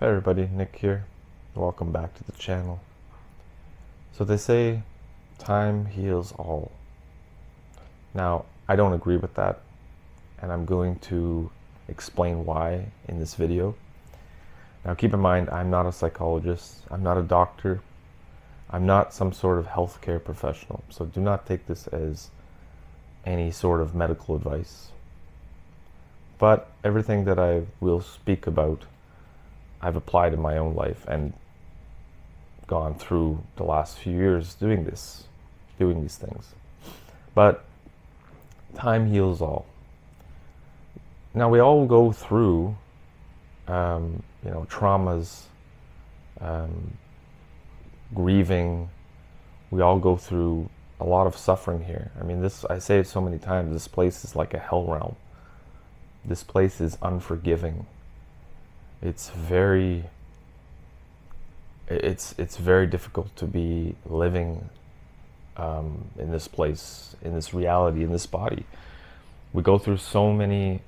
Hi everybody, Nick here. Welcome back to the channel. So they say time heals all. Now, I don't agree with that, and I'm going to explain why in this video. Now keep in mind, I'm not a psychologist, I'm not a doctor, I'm not some sort of healthcare professional, so do not take this as any sort of medical advice. But everything that I will speak about I've applied in my own life and gone through the last few years doing these things. But time heals all. Now we all go through, traumas, grieving. We all go through a lot of suffering here. I mean, I say it so many times. This place is like a hell realm. This place is unforgiving. It's very difficult to be living in this place, in this reality, in this body. We go through so many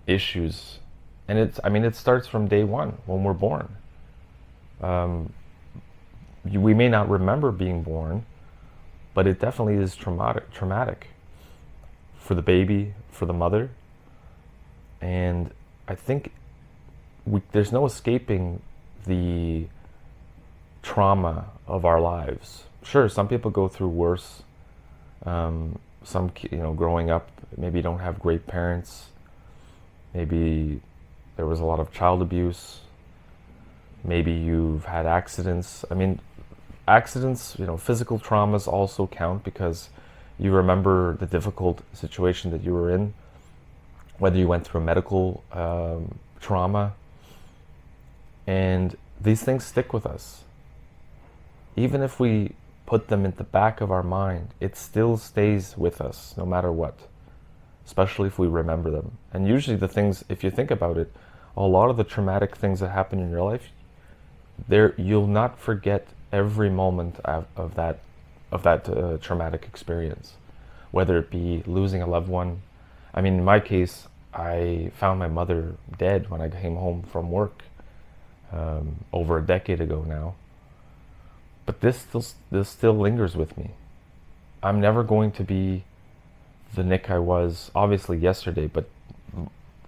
issues, and it starts from day one when we're born. We may not remember being born, but it definitely is traumatic for the baby, for the mother, and I think there's no escaping the trauma of our lives. Sure, some people go through worse. Some, growing up, maybe don't have great parents. Maybe there was a lot of child abuse. Maybe you've had accidents. I mean, accidents, physical traumas also count because you remember the difficult situation that you were in, whether you went through a medical trauma. And these things stick with us. Even if we put them in the back of our mind, it still stays with us no matter what, especially if we remember them. And usually the things, if you think about it, a lot of the traumatic things that happen in your life, you'll not forget every moment of that traumatic experience, whether it be losing a loved one. I mean, in my case, I found my mother dead when I came home from work. Over a decade ago now, but this still lingers with me. I'm never going to be the Nick I was, obviously yesterday, but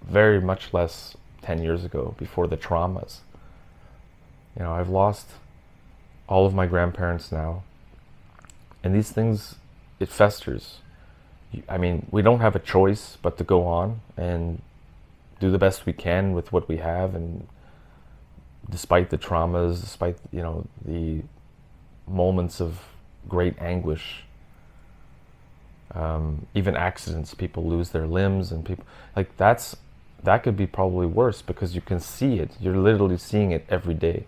very much less 10 years ago, before the traumas. I've lost all of my grandparents now, and these things, it festers. I mean, we don't have a choice but to go on and do the best we can with what we have, and despite the traumas, despite the moments of great anguish, even accidents, people lose their limbs, and people that could be probably worse because you can see it. You're literally seeing it every day.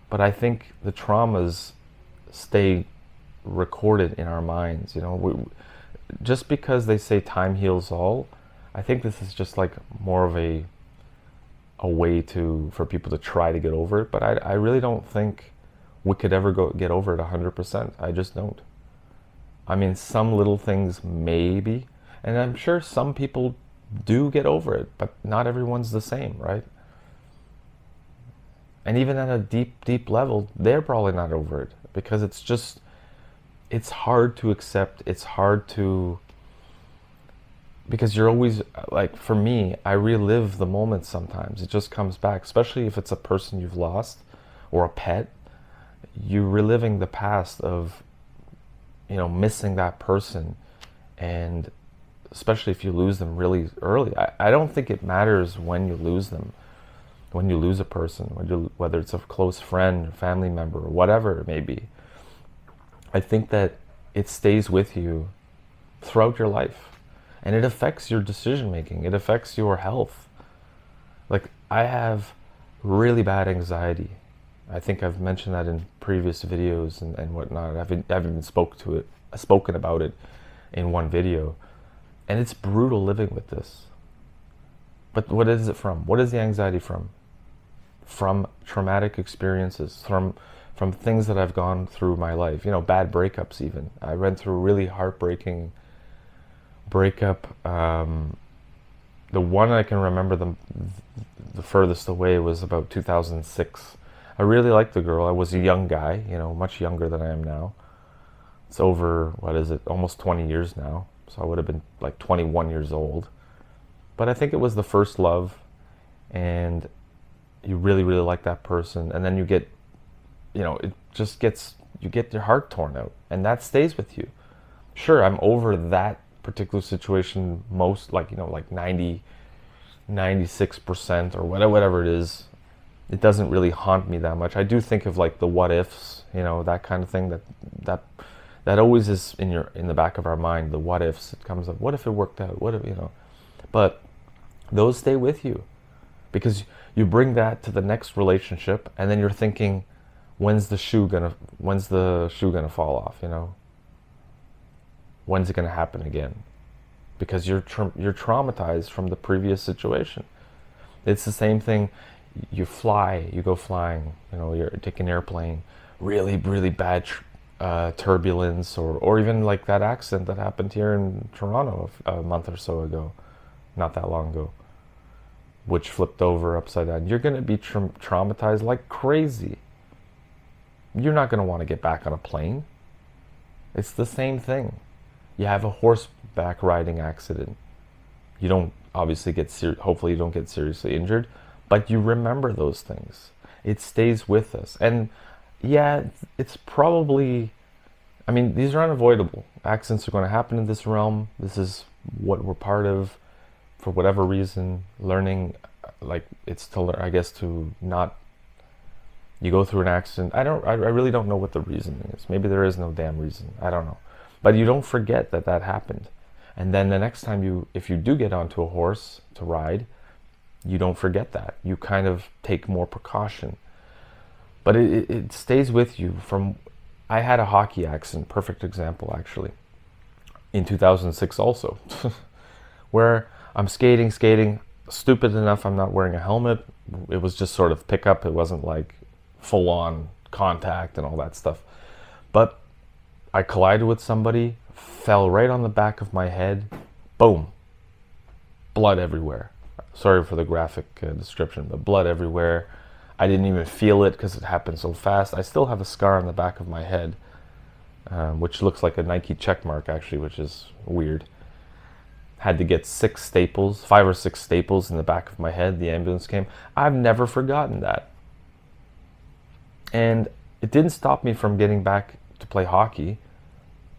But I think the traumas stay recorded in our minds. Just because they say time heals all, I think this is just like more of a way for people to try to get over it, but I really don't think we could ever get over it 100%. I just don't. I mean, some little things maybe, and I'm sure some people do get over it, but not everyone's the same, right? And even at a deep level, they're probably not over it, because it's hard to accept. It's hard to, because you're always, like, for me, I relive the moment sometimes. It just comes back, especially if it's a person you've lost or a pet. You're reliving the past of, missing that person, and especially if you lose them really early. I don't think it matters when you lose them, when you lose a person, whether it's a close friend, family member, or whatever it may be. I think that it stays with you throughout your life. And it affects your decision making. It affects your health. Like, I have really bad anxiety. I think I've mentioned that in previous videos and whatnot. I've even spoken about it in one video. And it's brutal living with this. But what is it from? What is the anxiety from? From traumatic experiences, from things that I've gone through my life. Bad breakups even. I went through really heartbreaking breakup the one I can remember the furthest away was about 2006. I really liked the girl. I was a young guy, much younger than I am now. It's over, what is it, almost 20 years now. So I would have been like 21 years old. But I think it was the first love, and you really, really like that person. And then you get, it just gets, you get your heart torn out, and that stays with you. Sure, I'm over that particular situation most, like 90, 96% or whatever it is. It doesn't really haunt me that much. I do think of like the what ifs, that kind of thing that always is in the back of our mind. The what ifs. It comes up. What if it worked out? What if But those stay with you, because you bring that to the next relationship, and then you're thinking, when's the shoe gonna fall off? When's it gonna happen again? Because you're traumatized from the previous situation. It's the same thing. You go flying. You're taking an airplane. Really, really bad turbulence, or even like that accident that happened here in Toronto a month or so ago, not that long ago, which flipped over upside down. You're going to be traumatized like crazy. You're not going to want to get back on a plane. It's the same thing. You have a horseback riding accident. You don't obviously hopefully you don't get seriously injured, but you remember those things. It stays with us. And yeah, it's probably, these are unavoidable. Accidents are going to happen in this realm. This is what we're part of for whatever reason. Learning, it's to learn, I guess, to not, you go through an accident. I really don't know what the reason is. Maybe there is no damn reason. I don't know. But you don't forget that happened. And then the next time if you do get onto a horse to ride, you don't forget that. You kind of take more precaution. But it stays with you. I had a hockey accident, perfect example actually, in 2006 also, where I'm skating, stupid enough I'm not wearing a helmet. It was just sort of pickup. It wasn't like full on contact and all that stuff. But I collided with somebody, fell right on the back of my head, boom, blood everywhere. Sorry for the graphic description, but blood everywhere. I didn't even feel it because it happened so fast. I still have a scar on the back of my head, which looks like a Nike check mark actually, which is weird. Had to get 5 or 6 staples in the back of my head. The ambulance came. I've never forgotten that. And it didn't stop me from getting back to play hockey,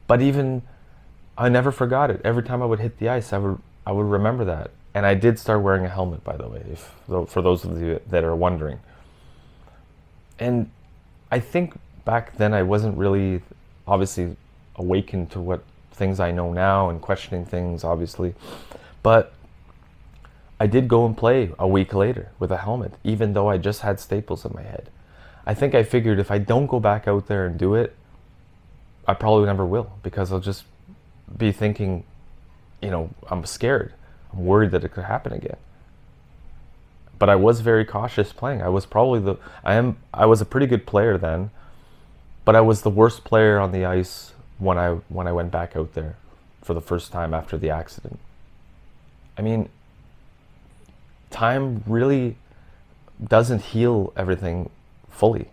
but I never forgot it. Every time I would hit the ice, I would remember that. And I did start wearing a helmet, by the way, for those of you that are wondering. And I think back then I wasn't really, obviously, awakened to what things I know now and questioning things, obviously. But I did go and play a week later with a helmet, even though I just had staples in my head. I think I figured if I don't go back out there and do it, I probably never will, because I'll just be thinking, I'm scared. I'm worried that it could happen again. But I was very cautious playing. I was probably I was a pretty good player then, but I was the worst player on the ice when I went back out there for the first time after the accident. Time really doesn't heal everything fully.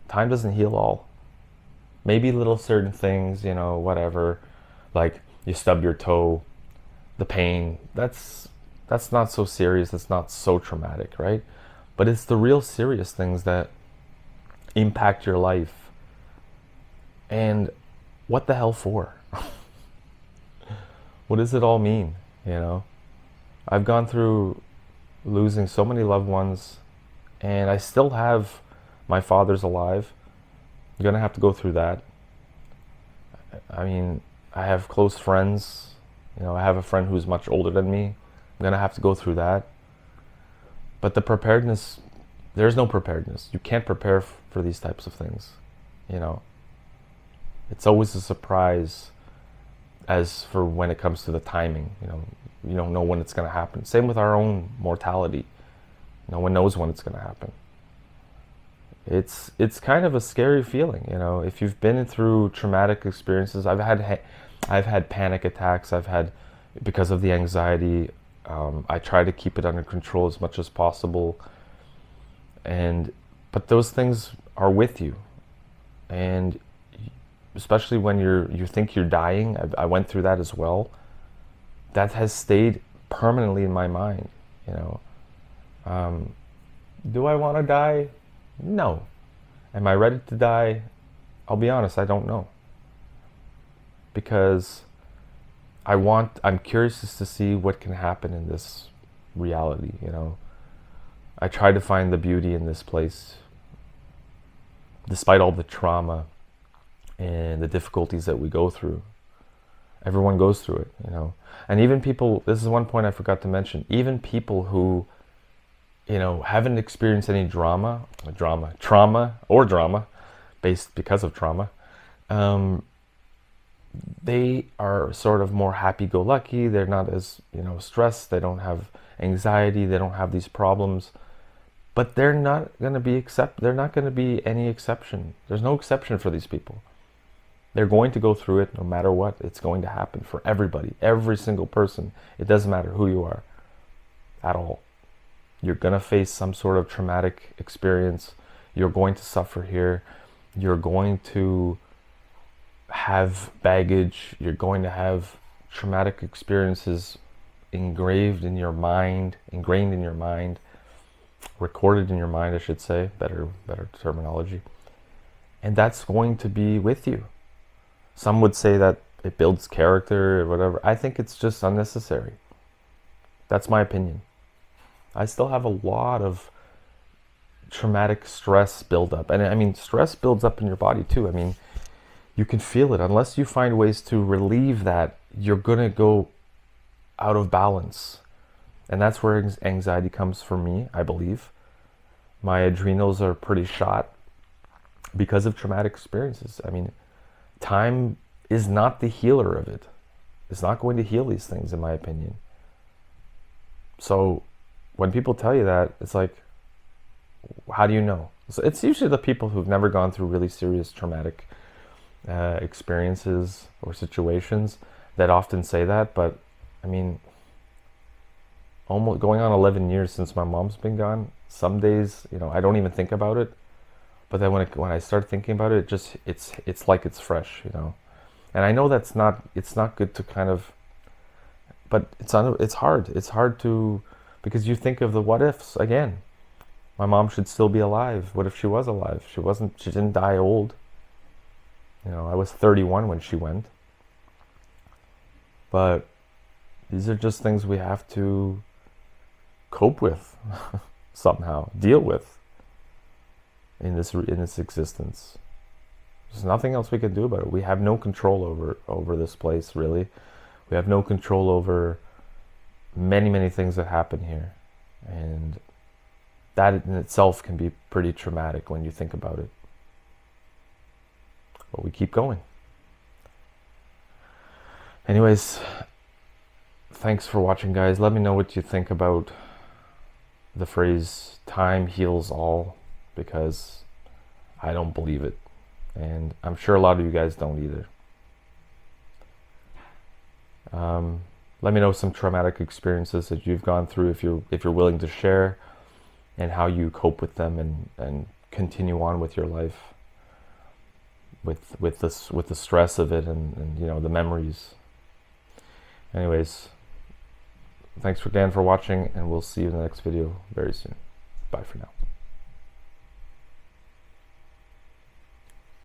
Time doesn't heal all. Maybe little certain things, whatever, like you stub your toe, the pain, that's not so serious, that's not so traumatic, right? But it's the real serious things that impact your life. And what the hell for? What does it all mean, I've gone through losing so many loved ones, and I still have my father's alive. I'm gonna have to go through that. I have close friends. I have a friend who's much older than me. I'm gonna have to go through that. But the preparedness, there's no preparedness. You can't prepare for these types of things. It's always a surprise as for when it comes to the timing. You don't know when it's gonna happen. Same with our own mortality. No one knows when it's gonna happen. It's kind of a scary feeling, if you've been through traumatic experiences. I've had panic attacks. Because of the anxiety, I try to keep it under control as much as possible. But those things are with you, and especially when you think you're dying. I went through that as well. That has stayed permanently in my mind. You know, do I want to die? No. Am I ready to die? I'll be honest, I don't know, because I'm curious as to see what can happen in this reality. You know, I try to find the beauty in this place, despite all the trauma and the difficulties that we go through. Everyone goes through it, you know. And even people, this is one point I forgot to mention, even people who, you know, haven't experienced any trauma based because of trauma, they are sort of more happy-go-lucky. They're not as, you know, stressed. They don't have anxiety. They don't have these problems. But they're not going to be They're not going to be any exception. There's no exception for these people. They're going to go through it no matter what. It's going to happen for everybody, every single person. It doesn't matter who you are at all. You're going to face some sort of traumatic experience. You're going to suffer here. You're going to have baggage. You're going to have traumatic experiences ingrained in your mind, recorded in your mind, I should say, better terminology. And that's going to be with you. Some would say that it builds character or whatever. I think it's just unnecessary. That's my opinion. I still have a lot of traumatic stress buildup. And I mean, stress builds up in your body too. I mean, you can feel it. Unless you find ways to relieve that, you're going to go out of balance. And that's where anxiety comes for me, I believe. My adrenals are pretty shot because of traumatic experiences. I mean, time is not the healer of it. It's not going to heal these things, in my opinion. So when people tell you that, it's like, how do you know? So it's usually the people who've never gone through really serious traumatic experiences or situations that often say that. But I mean, almost going on 11 years since my mom's been gone, some days, you know, I don't even think about it. But then when I start thinking about it, it's like it's fresh, you know. And I know it's not good to kind of, but it's hard. It's hard to, because you think of the what ifs again. My mom should still be alive. What if she was alive? She didn't die old. You know, I was 31 when she went. But these are just things we have to cope with somehow, deal with in this existence. There's nothing else we can do about it. We have no control over this place, really. We have no control over many things that happen here. And that in itself can be pretty traumatic when you think about it. But we keep going. Anyways, thanks for watching, guys. Let me know what you think about the phrase "time heals all," because I don't believe it, and I'm sure a lot of you guys don't either. Let me know some traumatic experiences that you've gone through, if you're willing to share, and how you cope with them and continue on with your life with the stress of it and you know, the memories. Anyways, thanks again for watching, and we'll see you in the next video very soon. Bye for now.